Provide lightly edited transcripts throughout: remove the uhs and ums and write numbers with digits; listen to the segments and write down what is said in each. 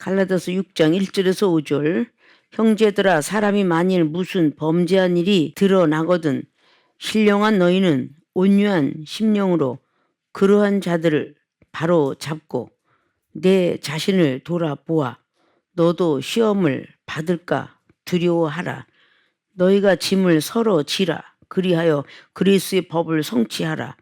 갈라디아서 6장 1절에서 5절. 형제들아, 사람이 만일 무슨 범죄한 일이 드러나거든 신령한 너희는 온유한 심령으로 그러한 자들을 바로 잡고 내 자신을 돌아보아 너도 시험을 받을까 두려워하라. 너희가 짐을 서로 지라. 그리하여 그리스도의 법을 성취하라.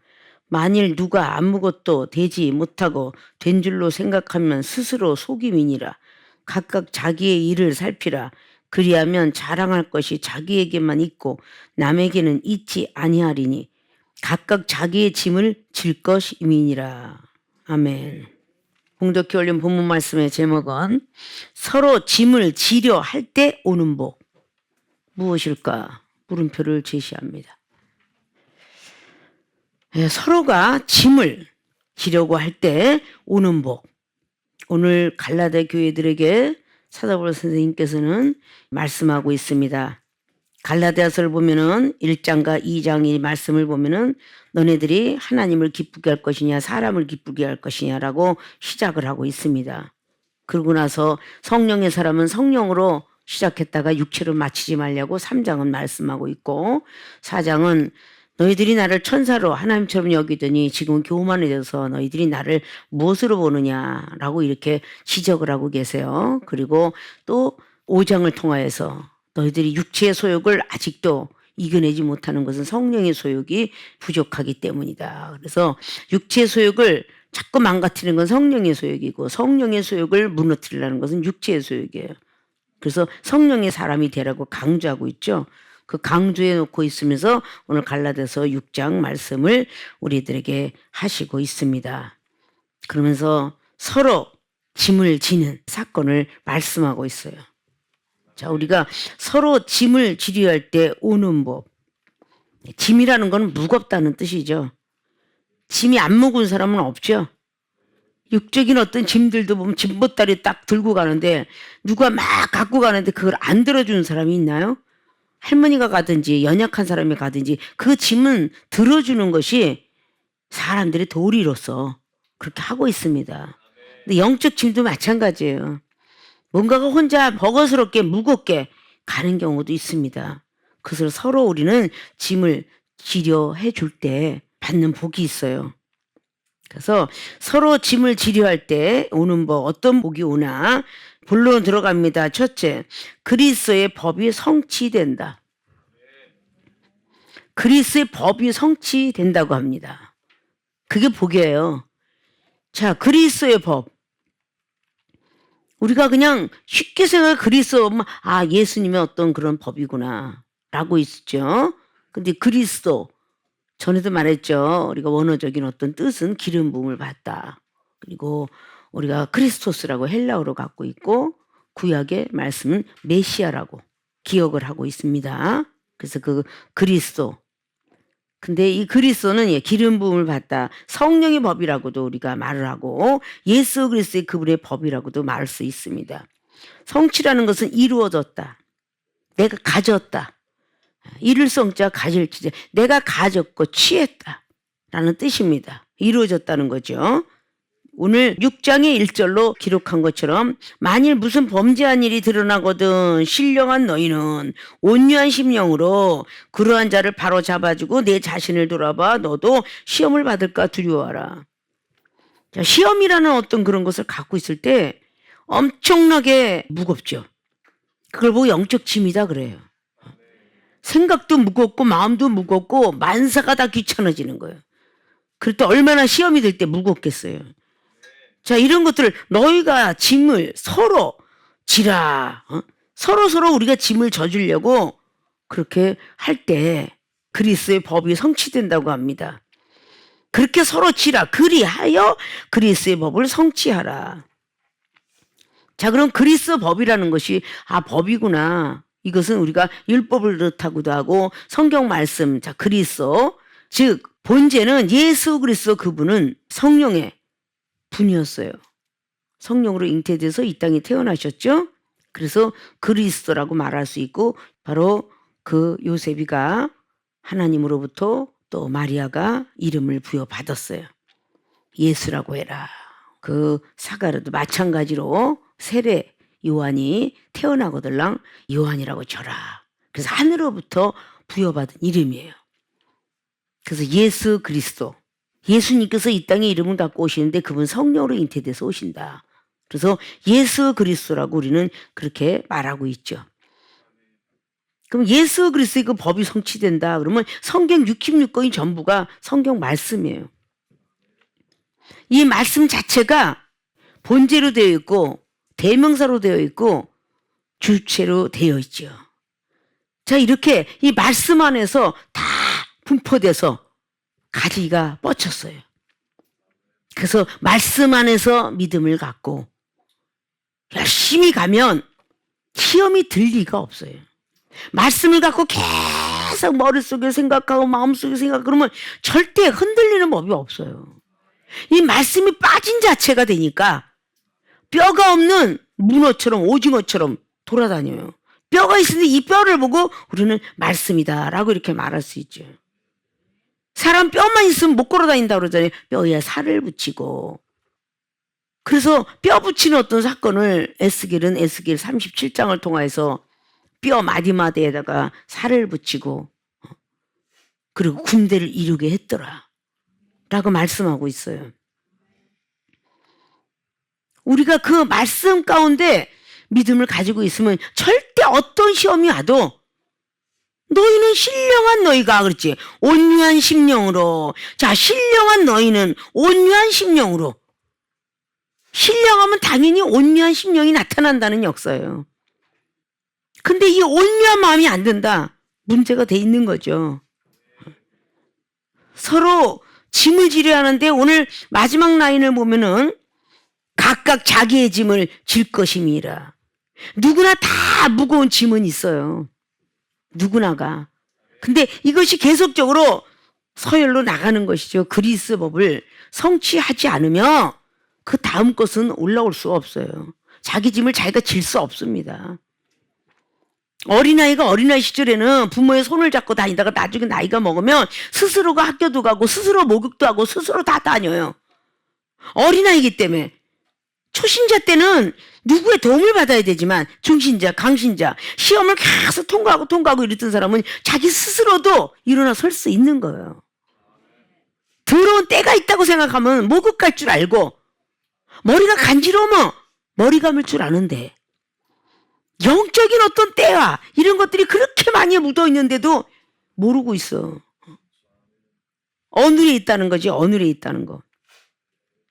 만일 누가 아무것도 되지 못하고 된 줄로 생각하면 스스로 속임이니라. 각각 자기의 일을 살피라. 그리하면 자랑할 것이 자기에게만 있고 남에게는 있지 아니하리니 각각 자기의 짐을 질 것임이니라. 아멘. 공덕기 올린 본문 말씀의 제목은 서로 짐을 지려 할 때 오는 복. 무엇일까? 물음표를 제시합니다. 서로가 짐을 지려고 할 때 오는 복. 오늘 갈라디아 교회들에게 사도바울 선생님께서는 말씀하고 있습니다. 갈라디아서를 보면은 1장과 2장의 말씀을 보면은 너네들이 하나님을 기쁘게 할 것이냐 사람을 기쁘게 할 것이냐라고 시작을 하고 있습니다. 그러고 나서 성령의 사람은 성령으로 시작했다가 육체로 마치지 말라고 3장은 말씀하고 있고 4장은 너희들이 나를 천사로 하나님처럼 여기더니 지금 교만해져서 너희들이 나를 무엇으로 보느냐라고 이렇게 지적을 하고 계세요. 그리고 또 5장을 통하여서 너희들이 육체의 소욕을 아직도 이겨내지 못하는 것은 성령의 소욕이 부족하기 때문이다. 그래서 육체의 소욕을 자꾸 망가뜨리는 건 성령의 소욕이고 성령의 소욕을 무너뜨리려는 것은 육체의 소욕이에요. 그래서 성령의 사람이 되라고 강조하고 있죠. 그 강조해 놓고 있으면서 오늘 갈라디아서 6장 말씀을 우리들에게 하시고 있습니다. 그러면서 서로 짐을 지는 사건을 말씀하고 있어요. 자, 우리가 서로 짐을 지려 할 때 오는 법. 짐이라는 건 무겁다는 뜻이죠. 짐이 안 무거운 사람은 없죠. 육적인 어떤 짐들도 보면 짐보따리 딱 들고 가는데 누가 막 갖고 가는데 그걸 안 들어주는 사람이 있나요? 할머니가 가든지 연약한 사람이 가든지 그 짐은 들어주는 것이 사람들의 도리로서 그렇게 하고 있습니다. 근데 영적 짐도 마찬가지예요. 뭔가가 혼자 버거스럽게 무겁게 가는 경우도 있습니다. 그래서 서로 우리는 짐을 지려해 줄 때 받는 복이 있어요. 그래서 서로 짐을 지려할 때 오는 복, 어떤 복이 오나 본론 들어갑니다. 첫째, 그리스도의 법이 성취된다. 그리스도의 법이 성취된다고 합니다. 그게 복이에요. 자, 그리스도의 법. 우리가 그냥 쉽게 생각해 그리스도, 예수님의 어떤 그런 법이구나 라고 있죠. 근데 그리스도, 전에도 말했죠. 우리가 원어적인 어떤 뜻은 기름 부음을 받다. 그리고 우리가 크리스토스라고 헬라어로 갖고 있고 구약의 말씀은 메시아라고 기억을 하고 있습니다. 그래서 그 그리스도. 근데 이 그리스도는 기름 부음을 받다. 성령의 법이라고도 우리가 말을 하고 예수 그리스도의 그분의 법이라고도 말할 수 있습니다. 성취라는 것은 이루어졌다. 내가 가졌다. 이룰 성자 가질 지자. 내가 가졌고 취했다 라는 뜻입니다. 이루어졌다는 거죠. 오늘 6장의 1절로 기록한 것처럼 만일 무슨 범죄한 일이 드러나거든 신령한 너희는 온유한 심령으로 그러한 자를 바로 잡아주고 내 자신을 돌아봐 너도 시험을 받을까 두려워하라. 자, 시험이라는 어떤 그런 것을 갖고 있을 때 엄청나게 무겁죠. 그걸 보고 영적 짐이다 그래요. 생각도 무겁고 마음도 무겁고 만사가 다 귀찮아지는 거예요. 그럴 때 얼마나 시험이 될 때 무겁겠어요. 자, 이런 것들을 너희가 짐을 서로 지라. 서로 우리가 짐을 져주려고 그렇게 할 때 그리스도의 법이 성취된다고 합니다. 그렇게 서로 지라. 그리하여 그리스도의 법을 성취하라. 자, 그럼 그리스도 법이라는 것이 법이구나. 이것은 우리가 율법을 그렇다고도 하고 성경 말씀, 자, 그리스도, 즉 본제는 예수 그리스도 그분은 성령의 분이었어요. 성령으로 잉태돼서 이 땅에 태어나셨죠. 그래서 그리스도라고 말할 수 있고 바로 그 요셉이가 하나님으로부터 또 마리아가 이름을 부여받았어요. 예수라고 해라. 그 사가랴도 마찬가지로 세례 요한이 태어나거들랑 요한이라고 줘라. 그래서 하늘로부터 부여받은 이름이에요. 그래서 예수 그리스도, 예수님께서 이 땅에 이름을 갖고 오시는데 그분 성령으로 잉태돼서 오신다. 그래서 예수 그리스도라고 우리는 그렇게 말하고 있죠. 그럼 예수 그리스도의 그 법이 성취된다 그러면 성경 66권이 전부가 성경 말씀이에요. 이 말씀 자체가 본제로 되어 있고 대명사로 되어 있고 주체로 되어 있죠. 자, 이렇게 이 말씀 안에서 다 분포돼서 가지가 뻗쳤어요. 그래서 말씀 안에서 믿음을 갖고 열심히 가면 시험이 들 리가 없어요. 말씀을 갖고 계속 머릿속에 생각하고 마음속에 생각하고 그러면 절대 흔들리는 법이 없어요. 이 말씀이 빠진 자체가 되니까 뼈가 없는 문어처럼 오징어처럼 돌아다녀요. 뼈가 있으니 이 뼈를 보고 우리는 말씀이다라고 이렇게 말할 수 있죠. 사람 뼈만 있으면 못 걸어다닌다고 그러잖아요. 뼈에 살을 붙이고. 그래서 뼈 붙이는 어떤 사건을 에스겔은 에스겔 37장을 통해서 뼈 마디마디에다가 살을 붙이고 그리고 군대를 이루게 했더라 라고 말씀하고 있어요. 우리가 그 말씀 가운데 믿음을 가지고 있으면 절대 어떤 시험이 와도 너희는 신령한 너희가 그랬지. 온유한 심령으로. 자, 신령한 너희는 온유한 심령으로. 신령하면 당연히 온유한 심령이 나타난다는 역사예요. 근데 이 온유한 마음이 안 된다. 문제가 돼 있는 거죠. 서로 짐을 지려 하는데 오늘 마지막 라인을 보면은 각각 자기의 짐을 질 것임이라. 누구나 다 무거운 짐은 있어요. 누구나가. 근데 이것이 계속적으로 서열로 나가는 것이죠. 그리스 법을 성취하지 않으면 그 다음 것은 올라올 수 없어요. 자기 짐을 자기가 질 수 없습니다. 어린아이가 어린아이 시절에는 부모의 손을 잡고 다니다가 나중에 나이가 먹으면 스스로가 학교도 가고 스스로 목욕도 하고 스스로 다 다녀요. 어린아이기 때문에. 초신자 때는 누구의 도움을 받아야 되지만 중신자, 강신자, 시험을 계속 통과하고 이랬던 사람은 자기 스스로도 일어나 설 수 있는 거예요. 더러운 때가 있다고 생각하면 목욕 갈 줄 알고 머리가 간지러우면 머리 감을 줄 아는데 영적인 어떤 때와 이런 것들이 그렇게 많이 묻어 있는데도 모르고 있어. 어눌에 있다는 거지. 어눌에 있다는 거.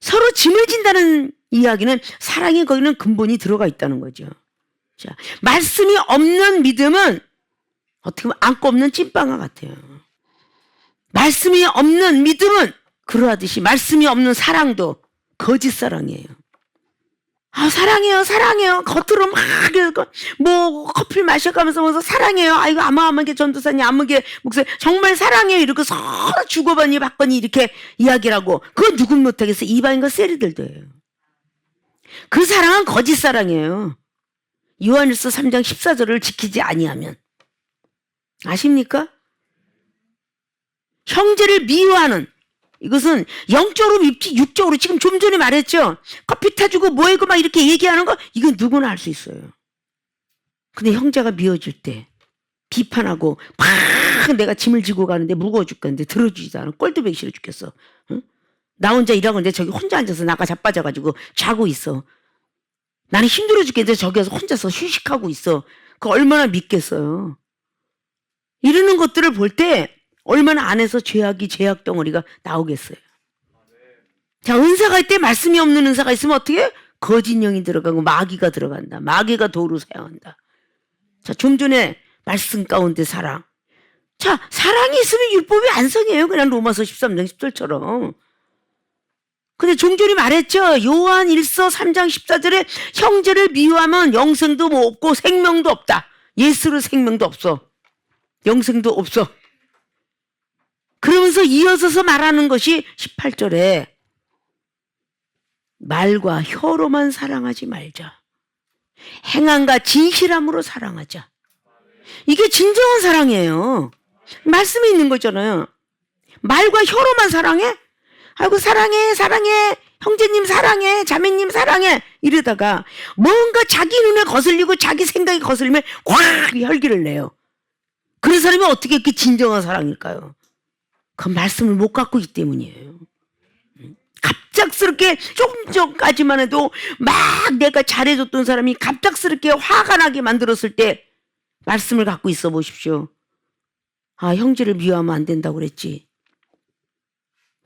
서로 짐을 진다는 이야기는 사랑이 거기는 근본이 들어가 있다는 거죠. 자, 말씀이 없는 믿음은 어떻게 보면 안고 없는 찐빵과 같아요. 말씀이 없는 믿음은 그러하듯이 말씀이 없는 사랑도 거짓 사랑이에요. 아, 사랑해요. 겉으로 막, 뭐, 커피를 마셔가면서 사랑해요. 아이고, 아무개 전도사님, 아무개 목사님, 정말 사랑해요. 이렇게 서로 주고받니, 받거니, 이렇게 이야기를 하고, 그건 누군 못하겠어. 이방인과 세리들도 해요. 그 사랑은 거짓 사랑이에요. 요한일서 3장 14절을 지키지 아니하면. 아십니까? 형제를 미워하는, 이것은 영적으로 밉지 육적으로 지금 좀 전에 말했죠. 커피 타주고 뭐해고 막 이렇게 얘기하는 거 이건 누구나 할 수 있어요. 근데 형제가 미워질 때 비판하고 막 내가 짐을 지고 가는데 무거워 죽겠는데 들어주지도 않아. 꼴도 보기 싫어 죽겠어. 응? 나 혼자 일하고 있는데 저기 혼자 앉아서 나가 자빠져가지고 자고 있어. 나는 힘들어 죽겠는데 저기서 혼자서 휴식하고 있어. 그거 얼마나 믿겠어요. 이러는 것들을 볼 때 얼마나 안에서 죄악 덩어리가 나오겠어요. 자, 은사가 있을 때 말씀이 없는 은사가 있으면 어떻게? 거짓 영이 들어가고 마귀가 들어간다. 마귀가 도로 사용한다. 자, 좀 전에 말씀 가운데 사랑. 자, 사랑이 있으면 율법이 안 성해요. 그냥 로마서 13장 10절처럼. 근데 좀 전에 말했죠. 요한 1서 3장 14절에 형제를 미워하면 영생도 뭐 없고 생명도 없다. 예수로 생명도 없어. 영생도 없어. 그러면서 이어서서 말하는 것이 18절에 말과 혀로만 사랑하지 말자. 행함과 진실함으로 사랑하자. 이게 진정한 사랑이에요. 말씀이 있는 거잖아요. 말과 혀로만 사랑해? 아이고 사랑해. 형제님 사랑해, 자매님 사랑해 이러다가 뭔가 자기 눈에 거슬리고 자기 생각이 거슬리면 꽉 혈기를 내요. 그런 사람이 어떻게 이렇게 진정한 사랑일까요? 그 말씀을 못 갖고 있기 때문이에요. 갑작스럽게 조금 전까지만 해도 막 내가 잘해줬던 사람이 갑작스럽게 화가 나게 만들었을 때 말씀을 갖고 있어 보십시오. 아, 형제를 미워하면 안 된다고 그랬지.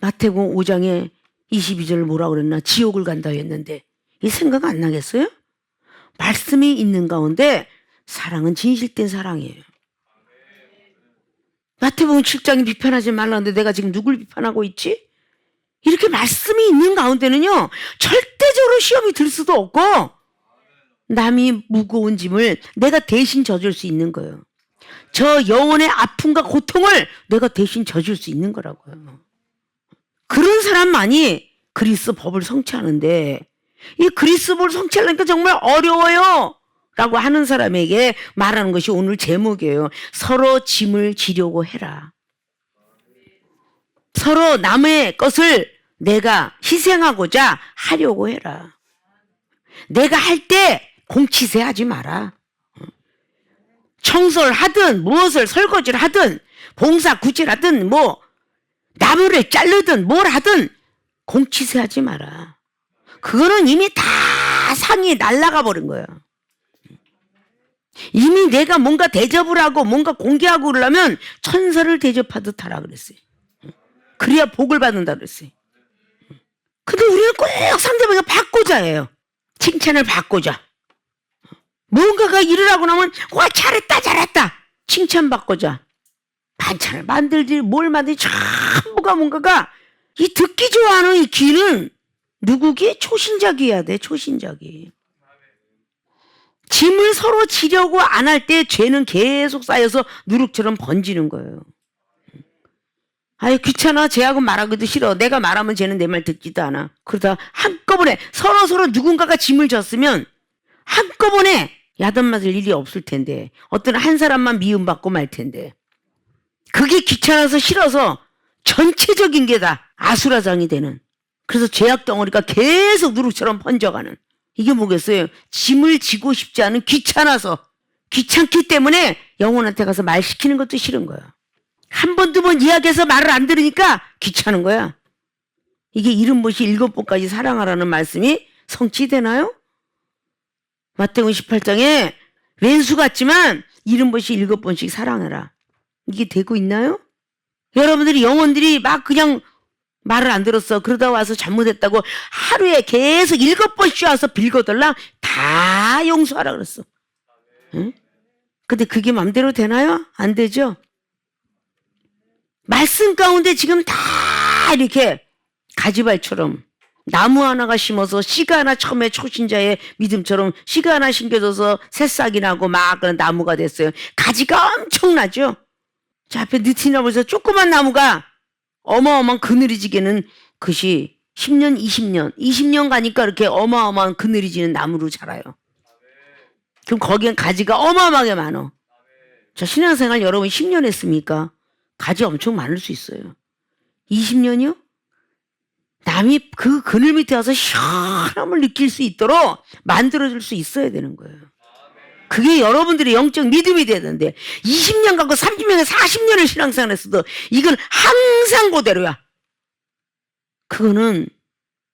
마태복음 5장에 22절을 뭐라 그랬나? 지옥을 간다 했는데 이 생각 안 나겠어요? 말씀이 있는 가운데 사랑은 진실된 사랑이에요. 마태복음 7장이 비판하지 말라는데 내가 지금 누굴 비판하고 있지? 이렇게 말씀이 있는 가운데는요, 절대적으로 시험이 들 수도 없고 남이 무거운 짐을 내가 대신 져줄 수 있는 거예요. 저 영혼의 아픔과 고통을 내가 대신 져줄 수 있는 거라고요. 그런 사람만이 그리스 법을 성취하는데, 이 그리스 법을 성취하려니까 정말 어려워요 라고 하는 사람에게 말하는 것이 오늘 제목이에요. 서로 짐을 지려고 해라. 서로 남의 것을 내가 희생하고자 하려고 해라. 내가 할 때 공치세 하지 마라. 청소를 하든 무엇을 설거지를 하든 봉사 구제를 하든 뭐 나무를 자르든 뭘 하든 공치세 하지 마라. 그거는 이미 다 상이 날아가 버린 거예요. 이미 내가 뭔가 대접을 하고 뭔가 공개하고 그러려면 천사를 대접하듯 하라 그랬어요. 그래야 복을 받는다 그랬어요. 근데 우리는 꼭 상대방을 받고자 해요. 칭찬을 받고자. 뭔가가 일어나고 나면 와 잘했다 잘했다 칭찬받고자. 반찬을 만들지 뭘 만들지 전부가 뭔가가 이 듣기 좋아하는 이 귀는 누구기? 초신자기여야 돼. 초신자기. 짐을 서로 지려고 안 할 때 죄는 계속 쌓여서 누룩처럼 번지는 거예요. 아유 귀찮아. 쟤하고 말하기도 싫어. 내가 말하면 쟤는 내 말 듣지도 않아. 그러다 한꺼번에 서로 누군가가 짐을 졌으면 한꺼번에 야단 맞을 일이 없을 텐데 어떤 한 사람만 미움받고 말 텐데 그게 귀찮아서 싫어서 전체적인 게 다 아수라장이 되는, 그래서 죄악 덩어리가 계속 누룩처럼 번져가는, 이게 뭐겠어요? 짐을 지고 싶지 않은 귀찮아서, 귀찮기 때문에 영혼한테 가서 말 시키는 것도 싫은 거야. 한 번, 두 번 이야기해서 말을 안 들으니까 귀찮은 거야. 이게 70번씩 7번까지 사랑하라는 말씀이 성취되나요? 마태복음 18장에 왼수 같지만 70번씩 7번씩 사랑해라. 이게 되고 있나요? 여러분들이 영혼들이 막 그냥 말을 안 들었어. 그러다 와서 잘못했다고 하루에 계속 7번씩 와서 빌거들랑 다 용서하라 그랬어. 응? 근데 그게 맘대로 되나요? 안 되죠? 말씀 가운데 지금 다 이렇게 가지발처럼 나무 하나가 심어서 씨가 하나 처음에 초신자의 믿음처럼 씨가 하나 심겨져서 새싹이 나고 막 그런 나무가 됐어요. 가지가 엄청나죠? 자, 앞에 느티나무에서 조그만 나무가 어마어마한 그늘이 지게는 것이 10년, 20년 가니까 이렇게 어마어마한 그늘이 지는 나무로 자라요. 그럼 거기엔 가지가 어마어마하게 많아. 자, 신앙생활 여러분 10년 했습니까? 가지 엄청 많을 수 있어요. 20년이요? 남이 그 그늘 밑에 와서 시원함을 느낄 수 있도록 만들어줄 수 있어야 되는 거예요. 그게 여러분들의 영적 믿음이 되는데 20년 갖고 30년에 40년을 신앙생활 했어도 이건 항상 그대로야. 그거는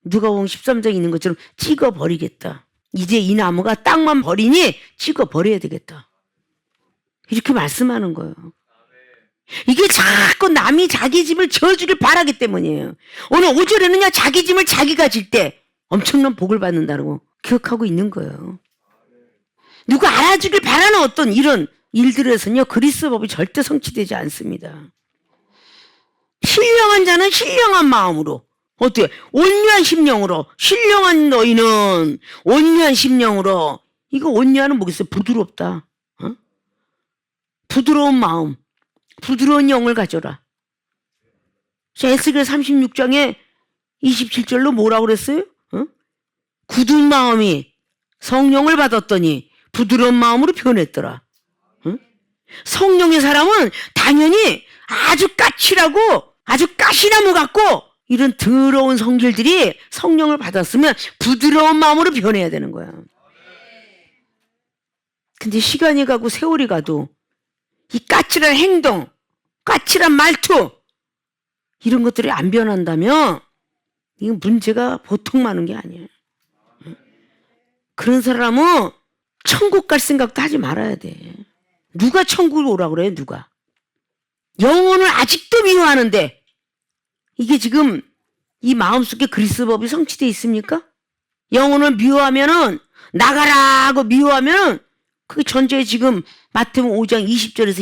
누가복음 13장에 있는 것처럼 찍어버리겠다. 이제 이 나무가 땅만 버리니 찍어버려야 되겠다. 이렇게 말씀하는 거예요. 이게 자꾸 남이 자기 짐을 져주길 바라기 때문이에요. 오늘 5절에는요 자기 짐을 자기가 질 때 엄청난 복을 받는다고 기억하고 있는 거예요. 누가 알아주길 바라는 어떤 이런 일들에서는요 그리스 법이 절대 성취되지 않습니다. 신령한 자는 신령한 마음으로, 어때요? 온유한 심령으로, 신령한 너희는 온유한 심령으로. 이거 온유하는 뭐겠어요? 부드럽다. 어? 부드러운 마음, 부드러운 영을 가져라. 에스겔 36장에 27절로 뭐라고 그랬어요? 굳은 마음이 성령을 받았더니 부드러운 마음으로 변했더라. 성령의 사람은 당연히 아주 까칠하고 아주 가시나무 같고 이런 더러운 성질들이 성령을 받았으면 부드러운 마음으로 변해야 되는 거야. 근데 시간이 가고 세월이 가도 이 까칠한 행동, 까칠한 말투 이런 것들이 안 변한다면 이건 문제가 보통 많은 게 아니에요. 그런 사람은 천국 갈 생각도 하지 말아야 돼. 누가 천국을 오라 그래요? 누가? 영혼을 아직도 미워하는데 이게 지금 이 마음속에 그리스도 법이 성취되어 있습니까? 영혼을 미워하면은 나가라 하고 미워하면은 그게 전제에 지금 마태복음 5장 20절에서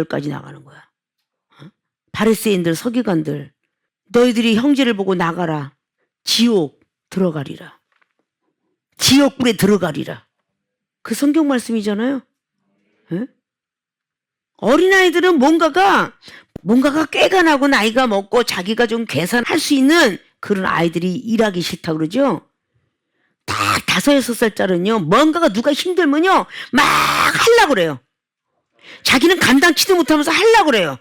22절까지 나가는 거야. 바리새인들 서기관들 너희들이 형제를 보고 나가라. 지옥 들어가리라. 지옥불에 들어가리라. 그 성경 말씀이잖아요. 에? 어린아이들은 뭔가가 꾀가 나고 나이가 먹고 자기가 좀 계산할 수 있는 그런 아이들이 일하기 싫다 그러죠. 딱 5, 6살짜리는요. 뭔가가 누가 힘들면요. 막 하려고 그래요. 자기는 감당치도 못하면서 하려고 그래요.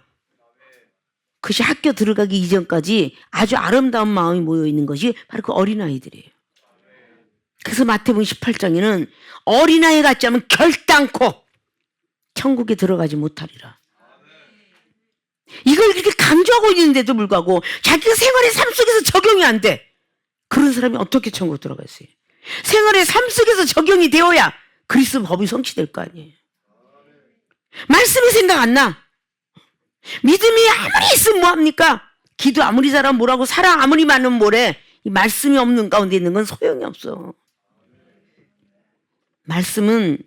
그것이 학교 들어가기 이전까지 아주 아름다운 마음이 모여있는 것이 바로 그 어린아이들이에요. 그래서 마태복음 18장에는 어린아이 같지 않으면 결단코 천국에 들어가지 못하리라. 이걸 이렇게 강조하고 있는데도 불구하고 자기가 생활의 삶 속에서 적용이 안 돼. 그런 사람이 어떻게 천국 들어가겠어요? 생활의 삶 속에서 적용이 되어야 그리스도 법이 성취될 거 아니에요. 말씀이 생각 안 나. 믿음이 아무리 있으면 뭐합니까? 기도 아무리 잘하면 뭐라고, 사랑 아무리 많으면 뭐래. 이 말씀이 없는 가운데 있는 건 소용이 없어. 말씀은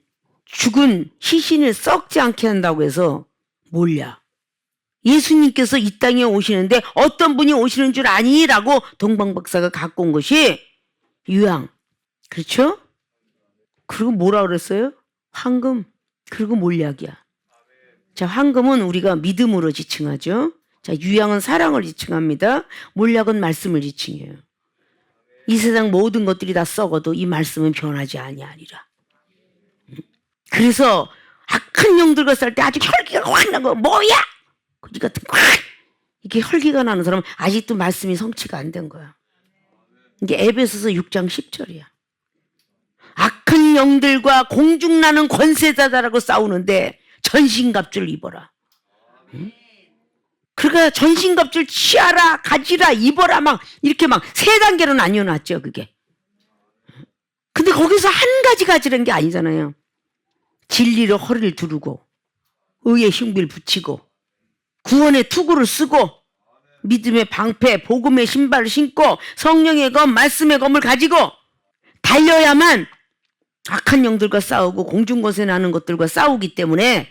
죽은 시신을 썩지 않게 한다고 해서 몰라. 예수님께서 이 땅에 오시는데 어떤 분이 오시는 줄 아니? 라고 동방박사가 갖고 온 것이 유황. 그렇죠? 그리고 뭐라 그랬어요? 황금. 그리고 몰약이야. 자, 황금은 우리가 믿음으로 지칭하죠. 자, 유황은 사랑을 지칭합니다. 몰약은 말씀을 지칭해요. 이 세상 모든 것들이 다 썩어도 이 말씀은 변하지 아니하리라. 그래서 악한 영들과 싸울 때 아주 혈기가 확 나고 뭐야? 거지 같은 확 이렇게 혈기가 나는 사람은 아직도 말씀이 성취가 안 된 거야. 이게 에베소서 6장 10절이야. 악한 영들과 공중나는 권세자다라고 싸우는데 전신갑주를 입어라. 응? 그러니까 전신갑주를 취하라, 가지라, 입어라 막 이렇게 막 3단계로 나뉘어놨죠 그게. 근데 거기서 한 가지 가지라는 게 아니잖아요. 진리로 허리를 두르고 의의 흉비를 붙이고 구원의 투구를 쓰고 믿음의 방패, 복음의 신발을 신고 성령의 검, 말씀의 검을 가지고 달려야만 악한 영들과 싸우고 공중권세 나는 것들과 싸우기 때문에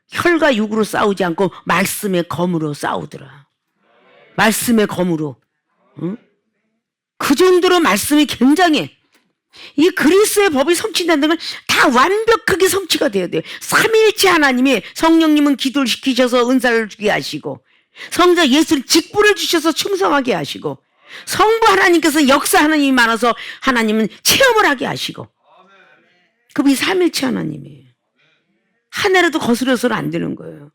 혈과 육으로 싸우지 않고 말씀의 검으로 싸우더라. 말씀의 검으로. 응? 그 정도로 말씀이 굉장해. 이 그리스도의 법이 성취된다는 건 다 완벽하게 성취가 돼야 돼요. 삼위일체 하나님이 성령님은 기도를 시키셔서 은사를 주게 하시고 성자 예수는 직분을 주셔서 충성하게 하시고 성부 하나님께서 역사 하나님이 많아서 하나님은 체험을 하게 하시고 그분이 삼위일체 하나님이에요. 하나라도 거스려서는 안 되는 거예요.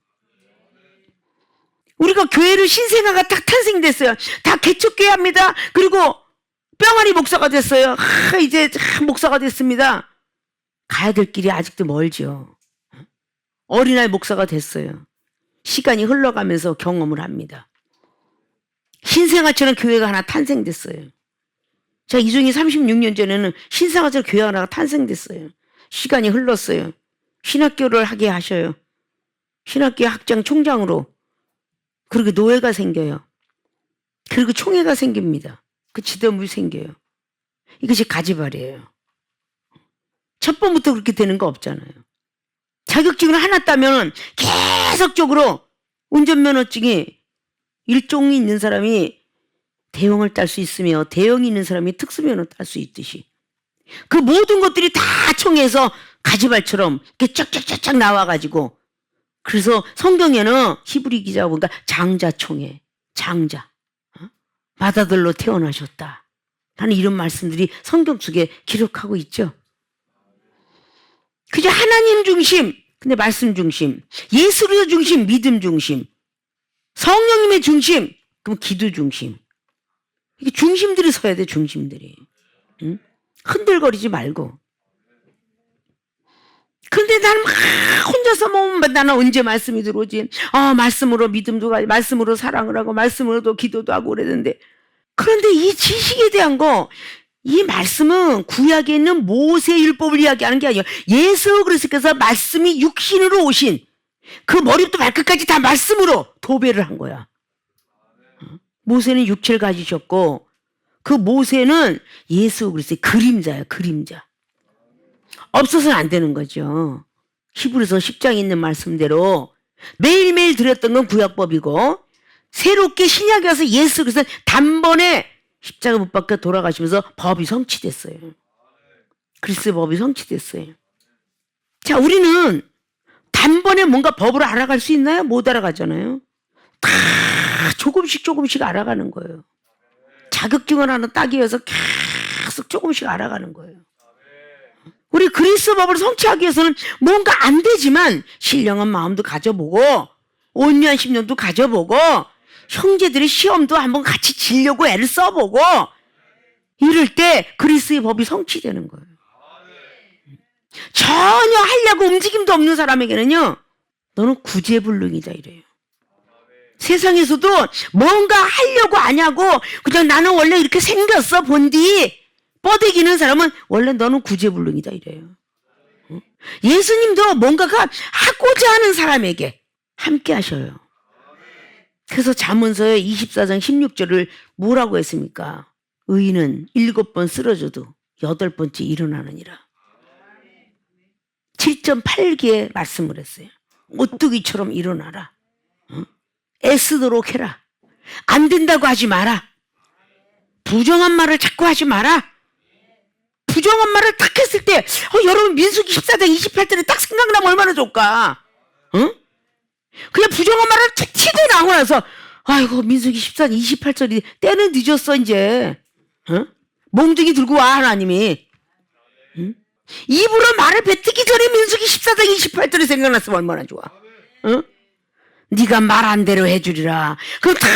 우리가 교회를 신생아가 딱 탄생됐어요. 다 개척교회 합니다. 그리고 뿅아리 목사가 됐어요. 이제 목사가 됐습니다. 가야 될 길이 아직도 멀죠. 어린아이 목사가 됐어요. 시간이 흘러가면서 경험을 합니다. 신생아처럼 교회가 하나 탄생됐어요. 자, 이종이 36년 전에는 신생아처럼 교회 하나가 탄생됐어요. 시간이 흘렀어요. 신학교를 하게 하셔요. 신학교 학장 총장으로. 그리고 노회가 생겨요. 그리고 총회가 생깁니다. 그 지도부이 생겨요. 이것이 가지발이에요. 첫 번부터 그렇게 되는 거 없잖아요. 자격증을 하나 따면 계속적으로 운전면허증이 일종이 있는 사람이 대형을 딸 수 있으며 대형이 있는 사람이 특수면허 딸 수 있듯이 그 모든 것들이 다 총해서 가지발처럼 이렇게 쫙쫙쫙쫙 나와가지고 그래서 성경에는 히브리 기자가 보니까 장자총회, 장자. 맏아들로 태어나셨다. 라는 이런 말씀들이 성경 속에 기록하고 있죠. 그저 하나님 중심, 근데 말씀 중심, 예수로 중심, 믿음 중심, 성령님의 중심, 그럼 기도 중심. 이게 중심들이 서야 돼, 중심들이. 응? 흔들거리지 말고. 근데 나는 막 혼자서 나는 언제 말씀이 들어오지? 말씀으로 믿음도 가지, 말씀으로 사랑을 하고, 말씀으로도 기도도 하고 그랬는데. 그런데 이 지식에 대한 거, 이 말씀은 구약에 있는 모세율법을 이야기하는 게 아니에요. 예수 그리스도께서 말씀이 육신으로 오신 그 머리부터 발끝까지 다 말씀으로 도배를 한 거야. 모세는 육체를 가지셨고 그 모세는 예수 그리스도의 그림자야, 그림자. 없어서는 안 되는 거죠. 히브리서 10장에 있는 말씀대로 매일매일 드렸던 건 구약법이고 새롭게 신약에 와서 예수 그리스도 단번에 십자가 못 박혀 돌아가시면서 법이 성취됐어요. 그리스도의 법이 성취됐어요. 자, 우리는 단번에 뭔가 법을 알아갈 수 있나요? 못 알아가잖아요. 다 조금씩 알아가는 거예요. 자격증을 하나 따기 위해서 계속 조금씩 알아가는 거예요. 우리 그리스도 법을 성취하기 위해서는 뭔가 안 되지만 신령한 마음도 가져보고 온유한 심령도 가져보고 형제들의 시험도 한번 같이 지려고 애를 써보고 이럴 때 그리스도의 법이 성취되는 거예요. 전혀 하려고 움직임도 없는 사람에게는요, 너는 구제불능이다 이래요. 세상에서도 뭔가 하려고 안 하고 그냥 나는 원래 이렇게 생겼어 본디 뻗대기는 사람은 원래 너는 구제불능이다 이래요. 예수님도 뭔가가 하고자 하는 사람에게 함께 하셔요. 그래서 잠언서의 24장 16절을 뭐라고 했습니까? 의인은 7번 쓰러져도 8번째 일어나느니라. 7.8기에 말씀을 했어요. 오뚜기처럼 일어나라. 애쓰도록 해라. 안 된다고 하지 마라. 부정한 말을 자꾸 하지 마라. 부정한 말을 딱 했을 때 여러분 민수기 14장 28절에 딱 생각나면 얼마나 좋을까? 응? 그냥 부정한 말을 툭 치고 나오고 나서 아이고 민수기 14장 28절이 때는 늦었어 이제. 응? 몽둥이 들고 와 하나님이. 응? 입으로 말을 뱉기 전에 민수기 14장 28절이 생각났으면 얼마나 좋아. 응? 네가 말한 대로 해주리라. 그럼 다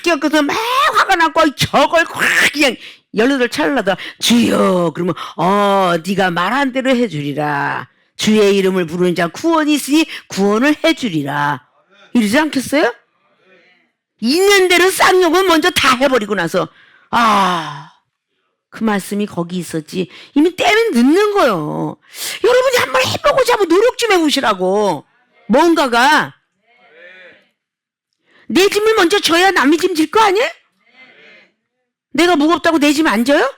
끼어서 막 화가 나고 저걸 확 그냥 18 찰나다 주여 그러면 네가 말한 대로 해주리라. 주의 이름을 부르는 자 구원이 있으니 구원을 해주리라. 이러지 않겠어요? 있는 대로 쌍욕은 먼저 다 해버리고 나서 그 말씀이 거기 있었지. 이미 때는 늦는 거요. 여러분이 한번 해보고자 하면 노력 좀 해보시라고. 뭔가가 내 짐을 먼저 져야 남의 짐 질 거 아니야? 내가 무겁다고 내 짐 안 져요?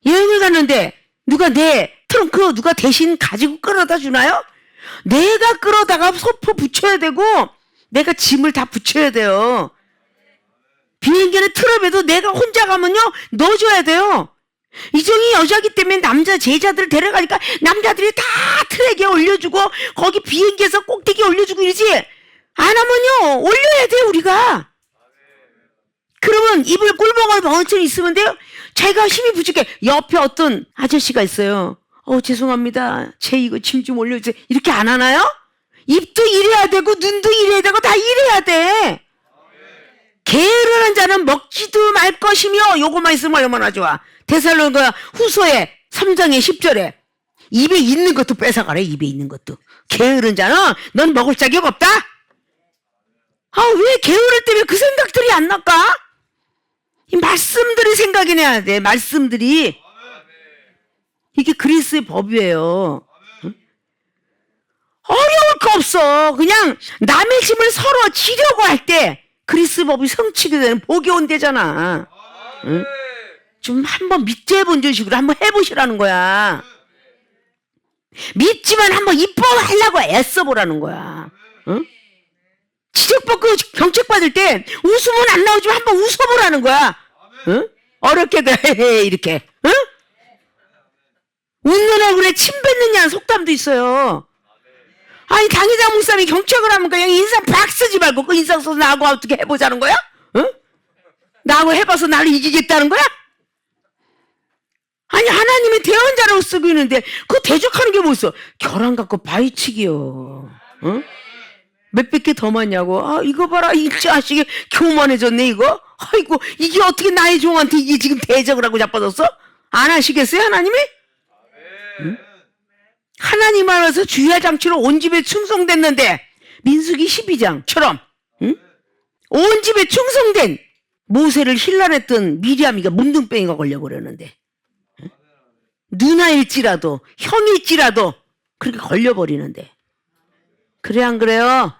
여행을 갔는데 누가 내 트렁크 누가 대신 가지고 끌어다 주나요? 내가 끌어다가 소포 붙여야 되고 내가 짐을 다 붙여야 돼요. 비행기는 트럭에도 내가 혼자 가면요 넣어줘야 돼요. 이정이 여자기 때문에 남자 제자들 데려가니까 남자들이 다 트랙에 올려주고 거기 비행기에서 꼭대기에 올려주고 이러지. 안 하면요 올려야 돼 우리가. 그러면 입을 꿀벙을 벙어처럼 있으면 돼요. 자기가 힘이 부족해. 옆에 어떤 아저씨가 있어요. 죄송합니다. 제 이거 짐 좀 올려주세요. 이렇게 안 하나요? 입도 일해야 되고 눈도 일해야 되고 다 일해야 돼. 게으르는 자는 먹지도 말 것이며 요거만 있으면 얼마나 좋아. 데살로니가 후서에 3장의 10절에 입에 있는 것도 뺏어가래. 입에 있는 것도. 게으른 자는 넌 먹을 자격 없다. 왜 게으를 때문에 그 생각들이 안 날까? 이 말씀들이 생각이 나야 돼. 말씀들이. 이게 그리스의 법이에요. 응? 어려울 거 없어. 그냥 남의 짐을 서로 지려고 할 때 그리스 법이 성취게 되는 복이 온대잖아. 응? 좀 한번 믿게 본 식으로 한번 해보시라는 거야. 믿지만 한번 이뻐하려고 애써보라는 거야. 응? 지적받고 경책받을 때 웃으면 안 나오지만 한번 웃어보라는 거야. 응? 어렵게도 이렇게. 응? 웃는 얼굴에 침 뱉느냐는 속담도 있어요. 아니 당회장 목사님이 경책을 하면 그냥 인상 박 쓰지 말고 그 인상 써서 나하고 어떻게 해보자는 거야? 응? 나하고 해봐서 나를 이기겠다는 거야? 아니 하나님의 대언자라고 쓰고 있는데 그거 대적하는 게 뭐 있어? 결함 갖고 바위치기요. 응? 몇백 개 더 많냐고. 이거 봐라 이 자식이 교만해졌네 이거. 아이고, 이게 어떻게 나의 종한테 이게 지금 대적을 하고 자빠졌어? 안 하시겠어요, 하나님이? 응? 하나님 알아서 주야 장치로 온 집에 충성됐는데, 민수기 12장처럼, 응? 온 집에 충성된 모세를 힐난했던 미리암이가 문둥병이가 걸려버렸는데, 응? 누나일지라도, 형일지라도, 그렇게 걸려버리는데. 그래, 안 그래요?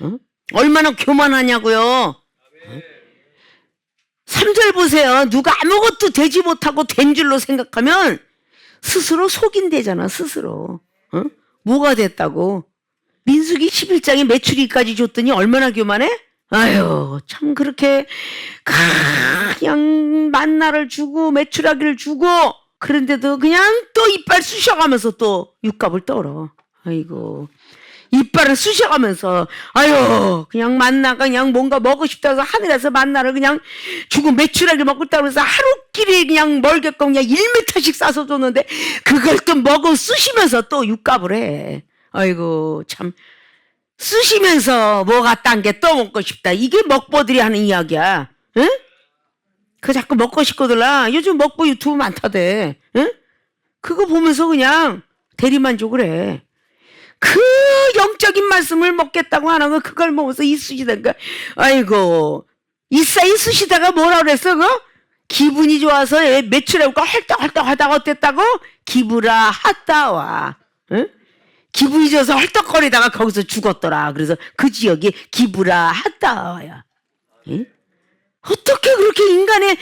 응? 얼마나 교만하냐고요? 3절 보세요. 누가 아무것도 되지 못하고 된 줄로 생각하면 스스로 속인대잖아, 스스로. 어? 뭐가 됐다고. 민수기 11장에 메추리까지 줬더니 얼마나 교만해? 아유, 참 그렇게 그냥 만나를 주고 메추라기를 주고 그런데도 그냥 또 이빨 쑤셔가면서 또 육갑을 떨어. 아이고. 이빨을 쑤셔가면서 아유 그냥 만나가 그냥 뭔가 먹고 싶다 해서 하늘에서 만나를 그냥 주고 메추라기 먹고 있다고 해서 하루끼리 그냥 멀게끔 그냥 1m씩 싸서 줬는데 그걸 또 먹어 쑤시면서 또 육갑을 해. 아이고 참 쑤시면서 뭐가 딴 게 또 먹고 싶다. 이게 먹보들이 하는 이야기야. 응? 그 자꾸 먹고 싶거들라. 요즘 먹보 유튜브 많다대. 응? 그거 보면서 그냥 대리만족을 해. 그 영적인 말씀을 먹겠다고 하는 거 그걸 먹어서 이쑤시다가 아이고 이쑤시다가 뭐라 그랬어? 그 기분이 좋아서 매출하고 헐떡헐떡 하다가 어땠다고? 기부라 하다와 응? 기분이 좋아서 헐떡거리다가 거기서 죽었더라. 그래서 그 지역이 기부라 하다와야. 응? 어떻게 그렇게 인간의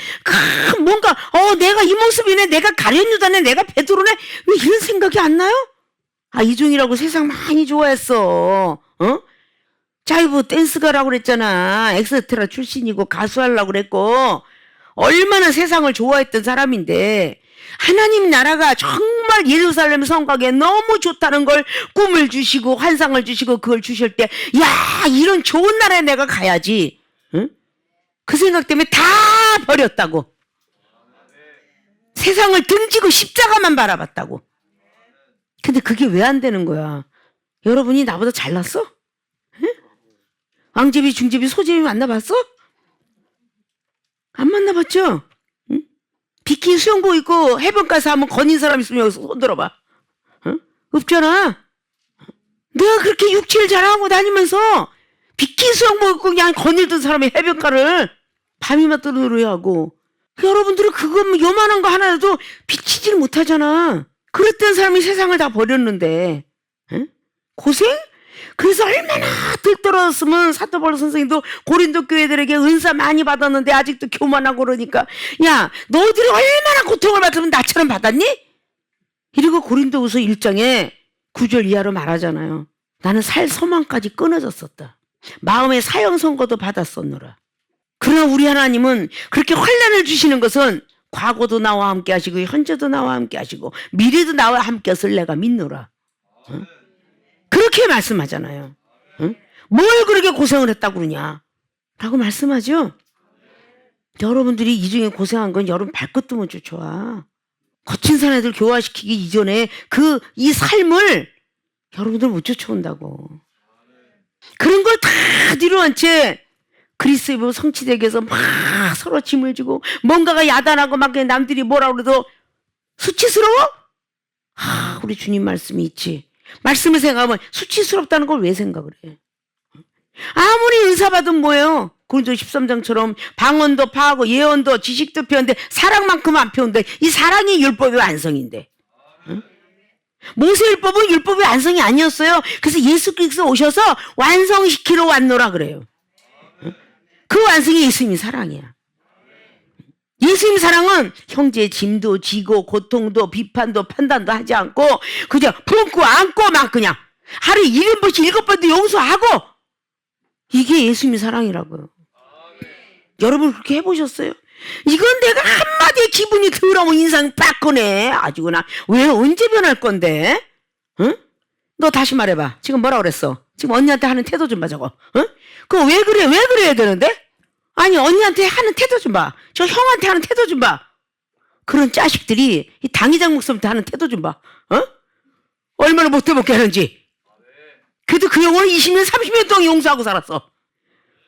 뭔가 내가 이 모습이네, 내가 가련유다네, 내가 베드로네, 왜 이런 생각이 안 나요? 이종이라고 세상 많이 좋아했어. 자이브 댄스가라고 그랬잖아. 엑스트라 출신이고 가수 하려고 그랬고 얼마나 세상을 좋아했던 사람인데 하나님 나라가 정말 예루살렘 성곽에 너무 좋다는 걸 꿈을 주시고 환상을 주시고 그걸 주실 때 야 이런 좋은 나라에 내가 가야지. 응? 그 생각 때문에 다 버렸다고. 세상을 등지고 십자가만 바라봤다고. 근데 그게 왜 안 되는 거야? 여러분이 나보다 잘났어? 응? 왕제비, 중제비, 소제비 만나봤어? 안 만나봤죠? 응? 비키니 수영복 입고 해변가서 한번 건인 사람 있으면 여기서 손 들어봐. 응? 없잖아. 내가 그렇게 육체를 자랑하고 다니면서 비키니 수영복 입고 그냥 거닐던 사람이 해변가를 밤이면 떠들어하고 여러분들은 그거 요만한 거 하나라도 비치지를 못하잖아. 그랬던 사람이 세상을 다 버렸는데 응? 고생? 그래서 얼마나 들떨어졌으면 사도 바울 선생님도 고린도 교회들에게 은사 많이 받았는데 아직도 교만하고 그러니까 야 너희들이 얼마나 고통을 받으면 나처럼 받았니? 이러고 고린도후서 1장에 9절 이하로 말하잖아요. 나는 살 소망까지 끊어졌었다. 마음의 사형 선고도 받았었노라. 그러나 우리 하나님은 그렇게 환난을 주시는 것은 과거도 나와 함께 하시고 현재도 나와 함께 하시고 미래도 나와 함께 하실 내가 믿노라. 응? 그렇게 말씀하잖아요. 응? 뭘 그렇게 고생을 했다고 그러냐 라고 말씀하죠. 여러분들이 이 중에 고생한 건 여러분 발끝도 못 쫓아와. 거친 사내들 교화시키기 이전에 이 삶을 여러분들 못 쫓아온다고. 그런 걸 다 뒤로한 채 그리스도 성취되기 위해서 막 서로 짐을 지고 뭔가가 야단하고 막 남들이 뭐라 그래도 수치스러워? 우리 주님 말씀이 있지. 말씀을 생각하면 수치스럽다는 걸 왜 생각을 해? 아무리 은사받으면 뭐예요? 고린도 13장처럼 방언도 파하고 예언도 지식도 배웠는데 사랑만큼 안 배운데 이 사랑이 율법의 완성인데. 응? 모세 율법은 율법의 완성이 아니었어요. 그래서 예수 그리스도 오셔서 완성시키러 왔노라 그래요. 그 완성이 예수님의 사랑이야. 예수님 사랑은 형제의 짐도 지고 고통도 비판도 판단도 하지 않고 그저 품고 안고 막 그냥 하루에 1번씩 7번도 용서하고 이게 예수님의 사랑이라고요. 여러분 그렇게 해보셨어요? 이건 내가 한마디에 기분이 더러우면 인상 빡 꺼내. 아주 그냥 왜 언제 변할 건데? 응? 너 다시 말해봐. 지금 뭐라 그랬어? 지금 언니한테 하는 태도 좀 봐 저거. 응? 그거 왜 그래? 왜 그래야 되는데? 아니 언니한테 하는 태도 좀 봐. 저 형한테 하는 태도 좀 봐. 그런 자식들이 이 당회장 목사한테 하는 태도 좀 봐. 얼마나 못해먹게 하는지. 그래도 그 영혼은 20년 30년 동안 용서하고 살았어.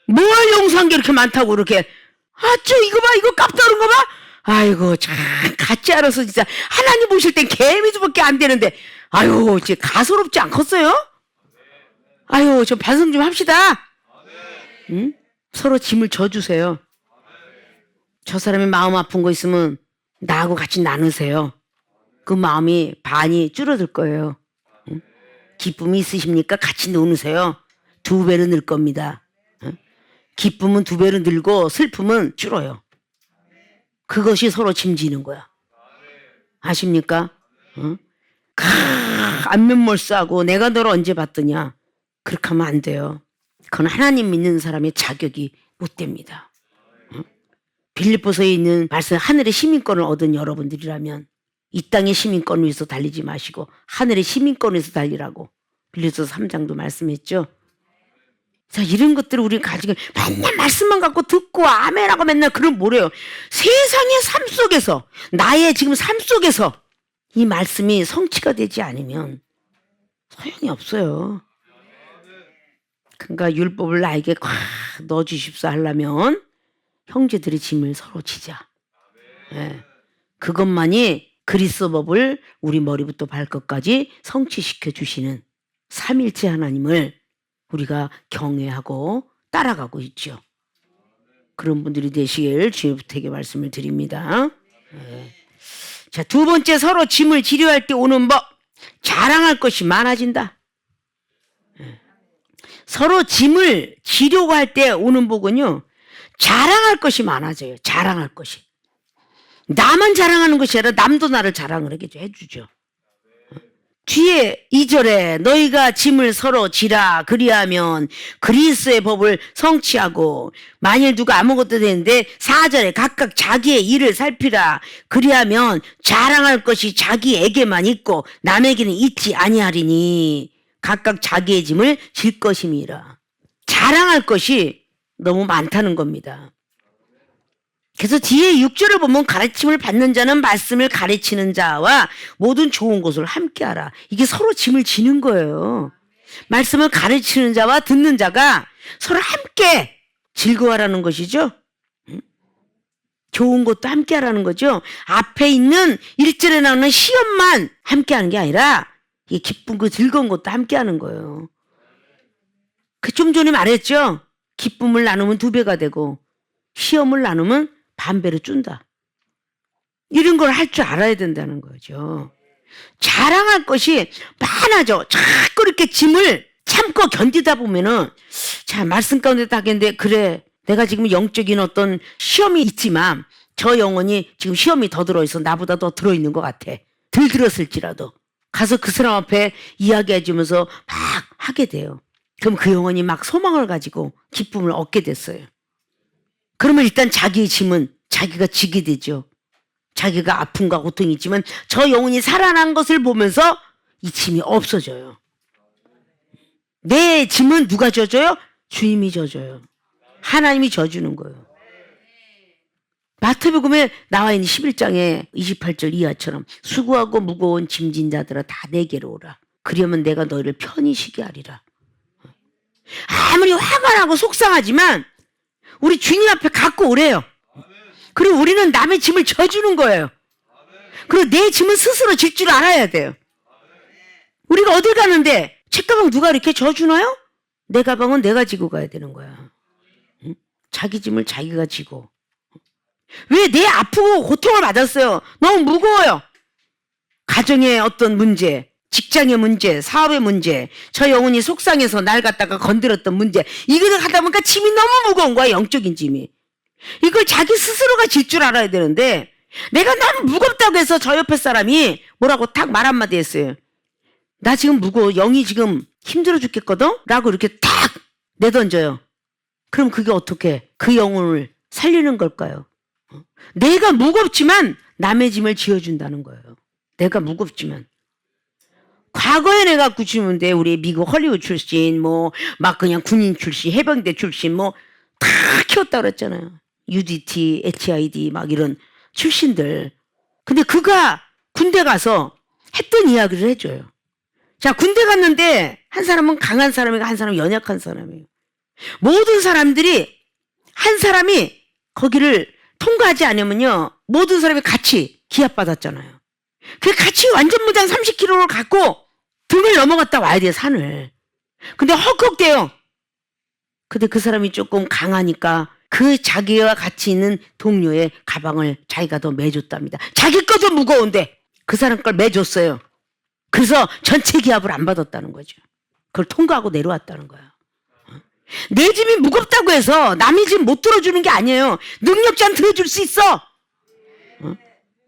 뭘 용서한 게 이렇게 많다고 그렇게 아, 이거 봐, 이거 깝다는 거 봐. 아이고, 참, 같지 않아서 진짜. 하나님 보실 땐 개미도밖에 안 되는데. 아유, 이제 가소롭지 않겠어요? 아유, 좀 반성 좀 합시다. 응? 서로 짐을 져주세요. 저 사람이 마음 아픈 거 있으면 나하고 같이 나누세요. 그 마음이 반이 줄어들 거예요. 응? 기쁨이 있으십니까? 같이 나누세요. 2배로 늘 겁니다. 응? 기쁨은 2배로 늘고 슬픔은 줄어요. 그것이 서로 짐지는 거야. 아십니까? 응? 안면몰수하고 내가 너를 언제 봤더냐. 그렇게 하면 안 돼요. 그건 하나님 믿는 사람의 자격이 못 됩니다. 빌립보서에 있는 말씀, 하늘의 시민권을 얻은 여러분들이라면 이 땅의 시민권을 위해서 달리지 마시고 하늘의 시민권을 위해서 달리라고 빌립보서 3장도 말씀했죠. 자, 이런 것들을 우리 가지고 맨날 말씀만 갖고 듣고 아멘하고 맨날 그럼 뭐래요? 세상의 삶 속에서, 나의 지금 삶 속에서 이 말씀이 성취가 되지 않으면 소용이 없어요. 그러니까 율법을 나에게 꽉 넣어주십사 하려면 형제들의 짐을 서로 지자. 네. 그것만이 그리스도법을 우리 머리부터 발끝까지 성취시켜 주시는 삼일체 하나님을 우리가 경외하고 따라가고 있죠. 그런 분들이 되시길 주의 부탁의 말씀을 드립니다. 네. 자, 2번째, 서로 짐을 지려할 때 오는 법. 자랑할 것이 많아진다. 네. 서로 짐을 지려고 할 때 오는 복은요, 자랑할 것이 많아져요. 자랑할 것이. 나만 자랑하는 것이 아니라 남도 나를 자랑을 해주죠. 뒤에 2절에 너희가 짐을 서로 지라 그리하면 그리스도의 법을 성취하고, 만일 누가 아무것도 되는데 4절에 각각 자기의 일을 살피라 그리하면 자랑할 것이 자기에게만 있고 남에게는 있지 아니하리니 각각 자기의 짐을 질 것임이라. 자랑할 것이 너무 많다는 겁니다. 그래서 뒤에 6절을 보면 가르침을 받는 자는 말씀을 가르치는 자와 모든 좋은 것을 함께하라. 이게 서로 짐을 지는 거예요. 말씀을 가르치는 자와 듣는 자가 서로 함께 즐거워하라는 것이죠. 좋은 것도 함께하라는 거죠. 앞에 있는 1절에 나오는 시험만 함께하는 게 아니라 이 기쁜 그 즐거운 것도 함께하는 거예요. 그 좀 전에 말했죠. 기쁨을 나누면 2배가 되고 시험을 나누면 반배로 준다. 이런 걸 할 줄 알아야 된다는 거죠. 자랑할 것이 많아져. 자꾸 이렇게 짐을 참고 견디다 보면은, 자, 말씀 가운데 다 하겠는데, 그래, 내가 지금 영적인 어떤 시험이 있지만 저 영혼이 지금 시험이 더 들어있어. 나보다 더 들어있는 것 같아. 덜 들었을지라도 가서 그 사람 앞에 이야기해주면서 막 하게 돼요. 그럼 그 영혼이 막 소망을 가지고 기쁨을 얻게 됐어요. 그러면 일단 자기의 짐은 자기가 지게 되죠. 자기가 아픔과 고통이 있지만 저 영혼이 살아난 것을 보면서 이 짐이 없어져요. 내 짐은 누가 져줘요? 주님이 져줘요. 하나님이 져주는 거예요. 마태복음에 나와 있는 11장에 28절 이하처럼 수고하고 무거운 짐진 자들아 다 내게로 오라. 그러면 내가 너희를 편히 쉬게 하리라. 아무리 화가 나고 속상하지만 우리 주님 앞에 갖고 오래요. 그리고 우리는 남의 짐을 져주는 거예요. 그리고 내 짐은 스스로 질 줄 알아야 돼요. 우리가 어딜 가는데 책가방 누가 이렇게 져주나요? 내 가방은 내가 지고 가야 되는 거야. 응? 자기 짐을 자기가 지고. 왜 내 아프고 고통을 받았어요? 너무 무거워요. 가정의 어떤 문제, 직장의 문제, 사업의 문제, 저 영혼이 속상해서 날 갖다가 건드렸던 문제, 이거를 하다 보니까 짐이 너무 무거운 거야. 영적인 짐이. 이걸 자기 스스로가 질 줄 알아야 되는데 내가 너무 무겁다고 해서 저 옆에 사람이 뭐라고 탁 말 한마디 했어요. 나 지금 무거워. 영이 지금 힘들어 죽겠거든? 라고 이렇게 탁 내던져요. 그럼 그게 어떻게 그 영혼을 살리는 걸까요? 내가 무겁지만 남의 짐을 지어준다는 거예요. 내가 무겁지만. 과거에 내가 구치는데 우리 미국 헐리우드 출신, 뭐 막 그냥 군인 출신, 해병대 출신 뭐 다 키웠다 그랬잖아요. UDT, HID 막 이런 출신들. 근데 그가 군대 가서 했던 이야기를 해줘요. 자, 군대 갔는데 한 사람은 강한 사람이고 한 사람은 연약한 사람이에요. 모든 사람들이 한 사람이 거기를 통과하지 않으면요, 모든 사람이 같이 기합받았잖아요. 그 같이 완전 무장 30km를 갖고 등을 넘어갔다 와야 돼요, 산을. 근데 헉헉대요. 근데 그 사람이 조금 강하니까 그 자기와 같이 있는 동료의 가방을 자기가 더 매줬답니다. 자기 거도 무거운데 그 사람 걸 매줬어요. 그래서 전체 기합을 안 받았다는 거죠. 그걸 통과하고 내려왔다는 거예요. 내 짐이 무겁다고 해서 남의 짐 못 들어주는 게 아니에요. 능력자는 들어줄 수 있어.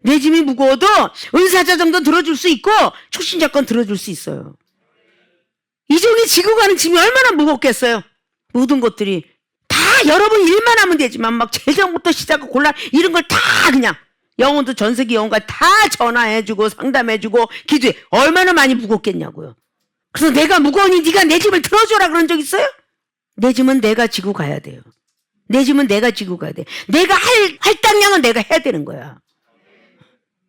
내 짐이 무거워도 은사자 정도 들어줄 수 있고 초신자 건 들어줄 수 있어요. 이종이 지고 가는 짐이 얼마나 무겁겠어요. 모든 것들이 다 여러분 일만 하면 되지만 막 재정부터 시작하고 곤란 이런 걸 다 그냥 영혼도 전세기 영혼과 다 전화해주고 상담해주고 기도해. 얼마나 많이 무겁겠냐고요. 그래서 내가 무거우니 네가 내 짐을 들어줘라 그런 적 있어요? 내 짐은 내가 지고 가야 돼요. 내 짐은 내가 지고 가야 돼. 내가 할당량은 내가 해야 되는 거야.